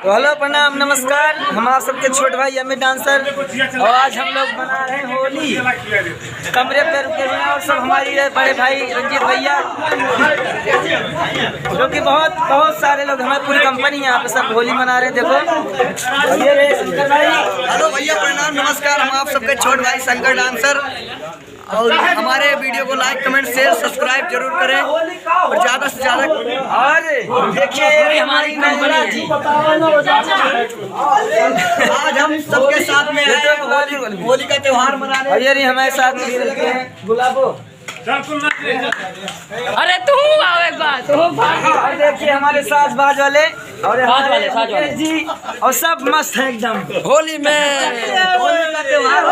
तो हेलो प्रणाम नमस्कार, हम आप सबके छोटे भाई अमित डांसर। और आज हम लोग बना रहे हैं होली। कमरे पे रुके हुए हैं और सब हमारी बड़े भाई रंजीत भैया, जो कि बहुत सारे लोग, हमारी पूरी कंपनी है यहाँ पे सब होली मना रहे हैं। देखो हेलो भैया प्रणाम नमस्कार, हम आप सबके छोटे भाई शंकर डांसर। और हमारे वीडियो को लाइक कमेंट शेयर सब्सक्राइब जरूर करें और ज़्यादा से ज़्यादा। और देखिए हमारी कंपनी आज हम सबके साथ में आए होली का त्योहार मनाने। भैया नहीं हमारे साथ में गुलाबो। अरे तू आओ एक बार तो और देखिए हमारे साथ बाज वाले और हमारे जी और सब मस्त है एकदम। होली में होली का त्योहार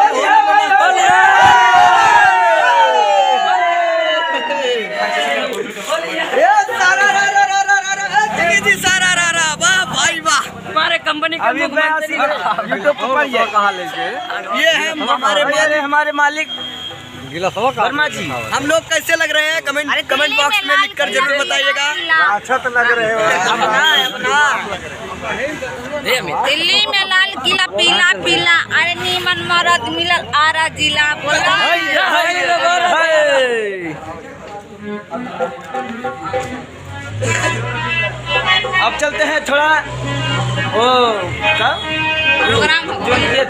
हमारे कंपनी का मुख्यमंत्री यूट्यूब पर ये है हमारे मालिक वर्मा जी। हम लोग कैसे लग रहे हैं कमेंट बॉक्स में लिखकर जरूर बताइएगा। अच्छा तो लग रहे हो। दिल्ली में लाल किला पीला पीला, अरे नीमन मरद मिलल आरा जिला बोला। अब चलते हैं थोड़ा ओ प्रोग्राम जो ये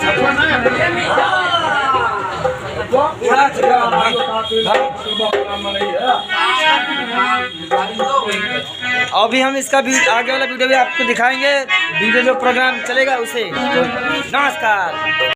अभी हम इसका भी आगे वाला वीडियो भी आपको दिखाएंगे। वीडियो जो प्रोग्राम चलेगा उसे। तो नमस्कार।